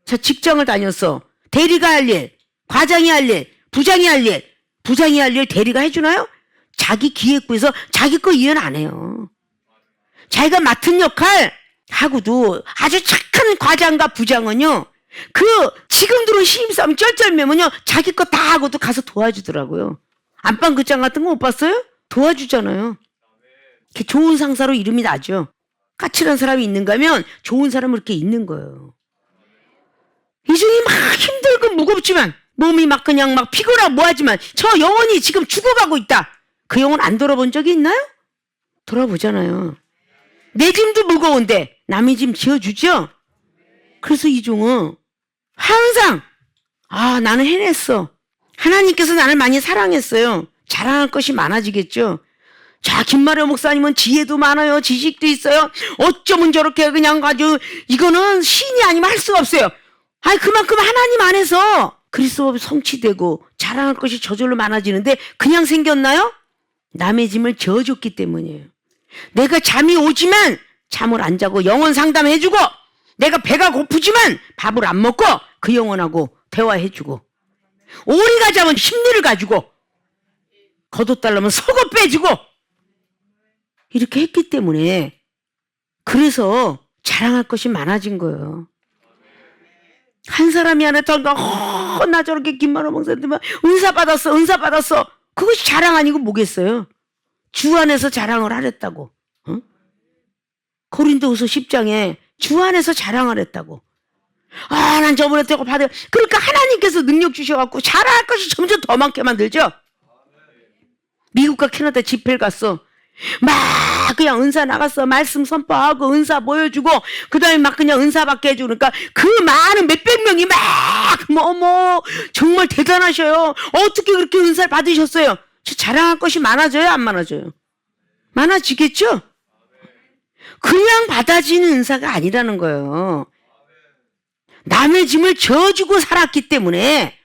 자, 직장을 다녔어. 대리가 할 일, 과장이 할 일, 부장이 할 일. 부장이 할 일 대리가 해주나요? 자기 기획부에서 자기 거 이해는 안 해요. 자기가 맡은 역할 하고도 아주 착한 과장과 부장은요, 그 지금 들어온 신입사원 쩔쩔매면요 자기 거 다 하고도 가서 도와주더라고요. 안방 극장 같은 거 못 봤어요? 도와주잖아요. 좋은 상사로 이름이 나죠. 까칠한 사람이 있는가 하면 좋은 사람은 이렇게 있는 거예요. 이중이 막 힘들고 무겁지만 몸이 막 그냥 막 피곤하고 뭐하지만 저 영혼이 지금 죽어가고 있다. 그 영혼 안 돌아본 적이 있나요? 돌아보잖아요. 내 짐도 무거운데 남의 짐 지어주죠? 그래서 이종은 항상 나는 해냈어. 하나님께서 나를 많이 사랑했어요. 자랑할 것이 많아지겠죠. 자, 김마려 목사님은 지혜도 많아요. 지식도 있어요. 어쩌면 저렇게 그냥 아주 이거는 신이 아니면 할 수가 없어요. 그만큼 하나님 안에서 그리스도가 성취되고 자랑할 것이 저절로 많아지는데 그냥 생겼나요? 남의 짐을 져줬기 때문이에요. 내가 잠이 오지만 잠을 안 자고 영혼 상담해주고 내가 배가 고프지만 밥을 안 먹고 그 영혼하고 대화해주고 오리가 자면 심리를 가지고 겉옷달라면 속옷 빼주고 이렇게 했기 때문에 그래서 자랑할 것이 많아진 거예요. 한 사람이 안에 던가 나 저렇게 김만호 목사님 은사 받았어. 그것이 자랑 아니고 뭐겠어요? 주 안에서 자랑을 하랬다고. 고린도후서 10장에 주 안에서 자랑을 했다고. 난 저번에 때고 받아요. 그러니까 하나님께서 능력 주셔갖고 자랑할 것이 점점 더 많게 만들죠. 미국과 캐나다 집회를 갔어. 막 그냥 은사 나갔어. 말씀 선포하고 은사 보여주고 그 다음에 막 그냥 은사 받게 해주니까 그 많은 몇백 명이 막 어머 정말 대단하셔요. 어떻게 그렇게 은사를 받으셨어요? 자랑할 것이 많아져요, 안 많아져요? 많아지겠죠? 그냥 받아지는 은사가 아니라는 거예요. 남의 짐을 져주고 살았기 때문에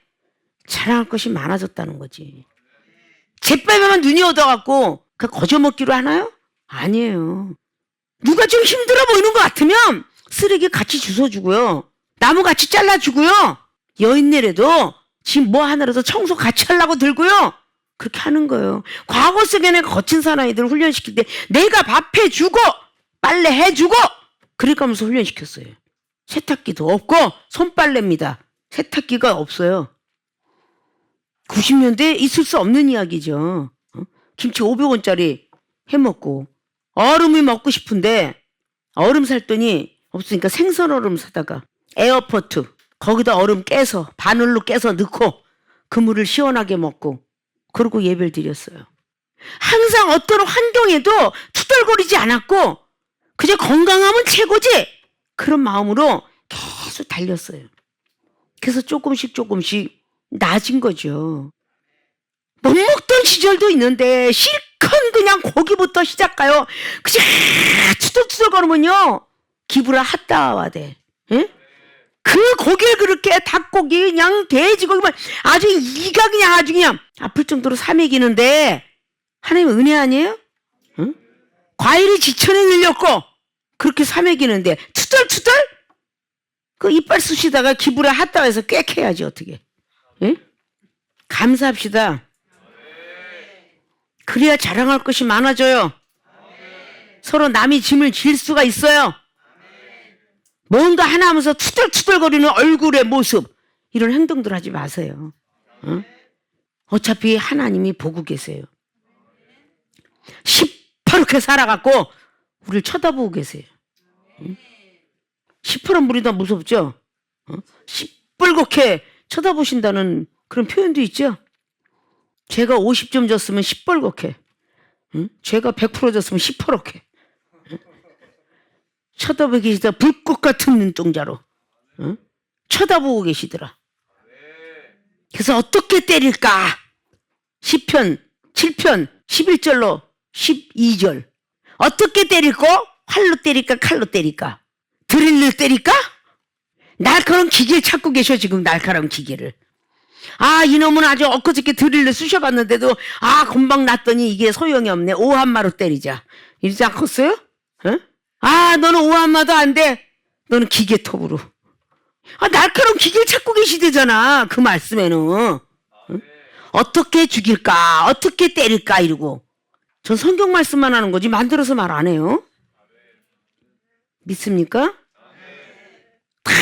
자랑할 것이 많아졌다는 거지. 제빨에만 눈이 얻어갖고 그 거저먹기로 하나요? 아니에요. 누가 좀 힘들어 보이는 것 같으면 쓰레기 같이 주워주고요. 나무 같이 잘라주고요. 여인네라도 지금 뭐 하나라도 청소 같이 하려고 들고요. 그렇게 하는 거예요. 과거 속에 내가 거친 사나이들 훈련시킬 때 내가 밥 해주고 빨래 해주고 그렇게 하면서 훈련시켰어요. 세탁기도 없고 손빨래입니다. 세탁기가 없어요. 90년대에 있을 수 없는 이야기죠. 김치 500원짜리 해먹고 얼음이 먹고 싶은데 얼음 샀더니 없으니까 생선 얼음 사다가 에어포트 거기다 얼음 깨서 바늘로 깨서 넣고 그 물을 시원하게 먹고 그러고 예배를 드렸어요. 항상 어떤 환경에도 투덜거리지 않았고 그저 건강하면 최고지 그런 마음으로 계속 달렸어요. 그래서 조금씩 나아진 거죠. 못 먹던 시절도 있는데 실컷 그냥 고기부터 시작가요. 그치 투덜투덜 거리면요 기부라 핫다와 돼. 예? 그 고기를 그렇게 닭고기 그냥 돼지고기만 아주 이가 그냥 아주 그냥 아플 정도로 사먹이는데 하나님 은혜 아니에요? 응? 과일이 지천에 늘렸고 그렇게 사먹이는데 투덜투덜 그 이빨 쑤시다가 기부라 핫다와에서 꽥해야지 어떻게. 예? 감사합시다. 그래야 자랑할 것이 많아져요. 서로 남이 짐을 질 수가 있어요. 뭔가 하나 하면서 투덜투덜거리는 얼굴의 모습, 이런 행동들 하지 마세요. 어차피 하나님이 보고 계세요. 시퍼렇게 살아갖고 우리를 쳐다보고 계세요. 시퍼런 물이 더 무섭죠? 시뻘겋게 쳐다보신다는 그런 표현도 있죠? 제가 50점 줬으면 시뻘겋게, 제가 100% 줬으면 시퍼렇게 쳐다보고 계시다. 불꽃 같은 눈동자로 쳐다보고 계시더라. 그래서 어떻게 때릴까? 시편 7편 11절로 12절. 어떻게 때릴까? 활로 때릴까? 칼로 때릴까? 드릴로 때릴까? 날카로운 기계를 찾고 계셔. 지금 날카로운 기계를. 이놈은 아주 엊그저께 드릴로 쑤셔봤는데도 금방 났더니 이게 소용이 없네. 오한마로 때리자. 이러지 않겠어요? 너는 오한마도 안 돼. 너는 기계톱으로. 날카로운 기계를 찾고 계시대잖아. 그 말씀에는. 어떻게 죽일까? 어떻게 때릴까? 이러고. 전 성경 말씀만 하는 거지 만들어서 말 안 해요. 믿습니까? 다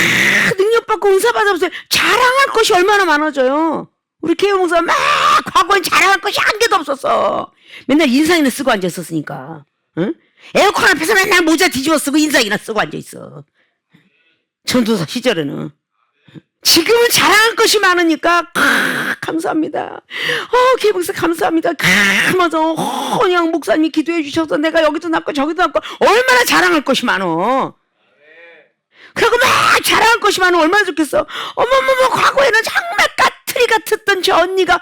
능력받고 은사받아보세요. 자랑할 것이 얼마나 많아져요. 우리 개혁 목사 막 과거엔 자랑할 것이 한 개도 없었어. 맨날 인상이나 쓰고 앉아있었으니까. 에어컨 앞에서 맨날 모자 뒤집어 쓰고 인상이나 쓰고 앉아있어. 전도사 시절에는. 지금은 자랑할 것이 많으니까 감사합니다. 개혁 목사 감사합니다. 맞아. 그냥 목사님이 기도해 주셔서 내가 여기도 낫고 저기도 낫고 얼마나 자랑할 것이 많어. 그리고 막 자랑할 것이 많으면 얼마나 좋겠어. 어머머머, 과거에는 정말 까투리 같았던 저 언니가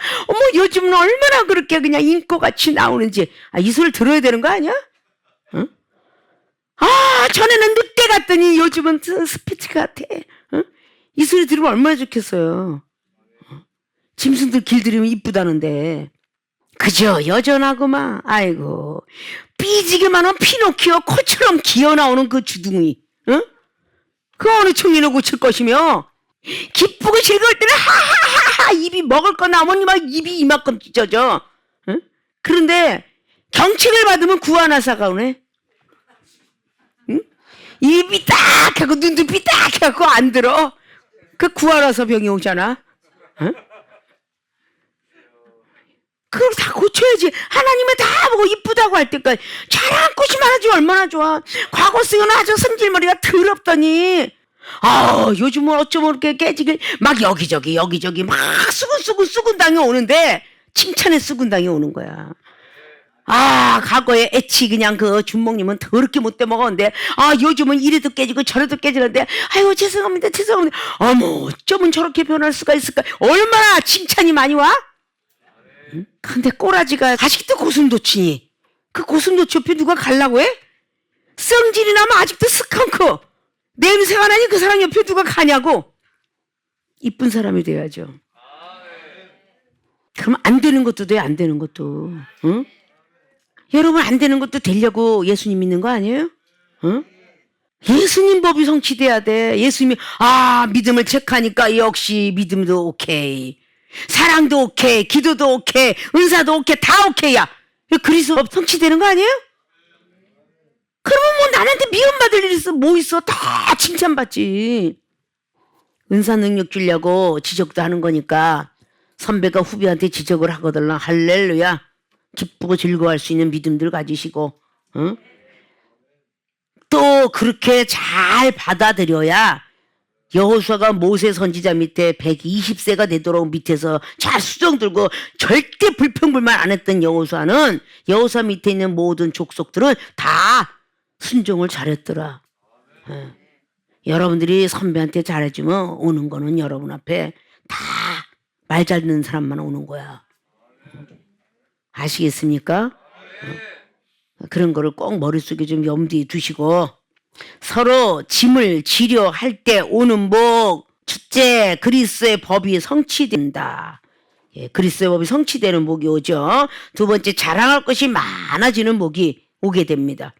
요즘은 얼마나 그렇게 그냥 인꼬같이 나오는지. 이 소리를 들어야 되는 거 아니야? 응? 전에는 늑대 같더니 요즘은 스피치 같아. 이 소리 들으면 얼마나 좋겠어요. 짐승들 길들이면 이쁘다는데. 그죠? 여전하구만. 아이고. 삐지게만 한 피노키오 코처럼 기어나오는 그 주둥이. 그 어느 청년을 고칠 것이며, 기쁘고 즐거울 때는 하하하하 입이 먹을 거 나오면 막 입이 이만큼 찢어져. 그런데 경책을 받으면 구하나사가 오네. 입이 딱 하고 눈도 삐딱 하고 안 들어. 그 구하나사 병이 오잖아. 그걸 다 고쳐야지. 하나님은 다 보고 이쁘다고 할 때까지. 자랑할 것이 많아지 얼마나 좋아. 과거 쓰고는 아주 성질머리가 더럽더니 요즘은 어쩌면 이렇게 깨지길 막 여기저기 막 수군 당이 오는데 칭찬의 수군 당이 오는 거야. 과거에 애치 그냥 그 준목님은 더럽게 못돼 먹었는데 요즘은 이래도 깨지고 저래도 깨지는데 아이고 죄송합니다. 어머 어쩌면 저렇게 변할 수가 있을까. 얼마나 칭찬이 많이 와? 근데 꼬라지가 아직도 고슴도치니. 그 고슴도치 옆에 누가 가려고 해? 성질이 나면 아직도 스컹크. 냄새가 나니 그 사람 옆에 누가 가냐고. 이쁜 사람이 돼야죠. 그럼 안 되는 것도 돼. 안 되는 것도. 응? 여러분 안 되는 것도 되려고 예수님 믿는 거 아니에요? 응? 예수님 법이 성취돼야 돼. 예수님이 믿음을 체크하니까 역시 믿음도 오케이. 사랑도 오케이, 기도도 오케이, 은사도 오케이, 다 오케이야. 그리스도 법 성취되는 거 아니에요? 그러면 뭐 남한테 미움받을 일 있어? 뭐 있어? 다 칭찬받지. 은사 능력 주려고 지적도 하는 거니까 선배가 후배한테 지적을 하거들라. 할렐루야. 기쁘고 즐거워할 수 있는 믿음들 가지시고, 또 그렇게 잘 받아들여야 여호수아가 모세 선지자 밑에 120세가 되도록 밑에서 잘 수정 들고 절대 불평불만 안 했던 여호수아는 여호수아 밑에 있는 모든 족속들은 다 순종을 잘했더라. 여러분들이 선배한테 잘해주면 오는 거는 여러분 앞에 다 말 잘 듣는 사람만 오는 거야. 아시겠습니까? 그런 거를 꼭 머릿속에 좀 염두에 두시고 서로 짐을 지려 할 때 오는 복. 첫째, 그리스도의 법이 성취된다. 그리스도의 법이 성취되는 복이 오죠. 두 번째, 자랑할 것이 많아지는 복이 오게 됩니다.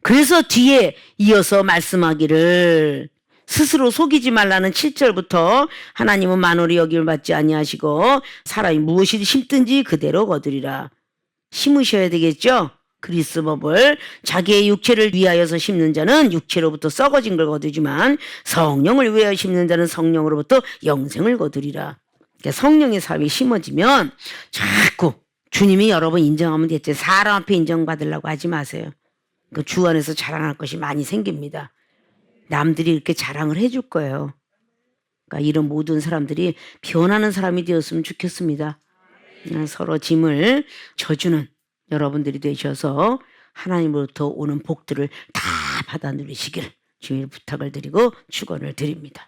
그래서 뒤에 이어서 말씀하기를 스스로 속이지 말라는 7절부터 하나님은 만홀히 여김을 받지 아니하시고 사람이 무엇이 심든지 그대로 거두리라. 심으셔야 되겠죠? 그리스법을 자기의 육체를 위하여서 심는 자는 육체로부터 썩어진 걸 거두지만 성령을 위하여 심는 자는 성령으로부터 영생을 거두리라. 그러니까 성령의 사업이 심어지면 자꾸 주님이 여러 번 인정하면 됐지 사람 앞에 인정받으려고 하지 마세요. 그 주 안에서 자랑할 것이 많이 생깁니다. 남들이 이렇게 자랑을 해줄 거예요. 그러니까 이런 모든 사람들이 변하는 사람이 되었으면 좋겠습니다. 서로 짐을 져주는 여러분들이 되셔서 하나님으로부터 오는 복들을 다 받아 누리시길 주일 부탁을 드리고 축원을 드립니다.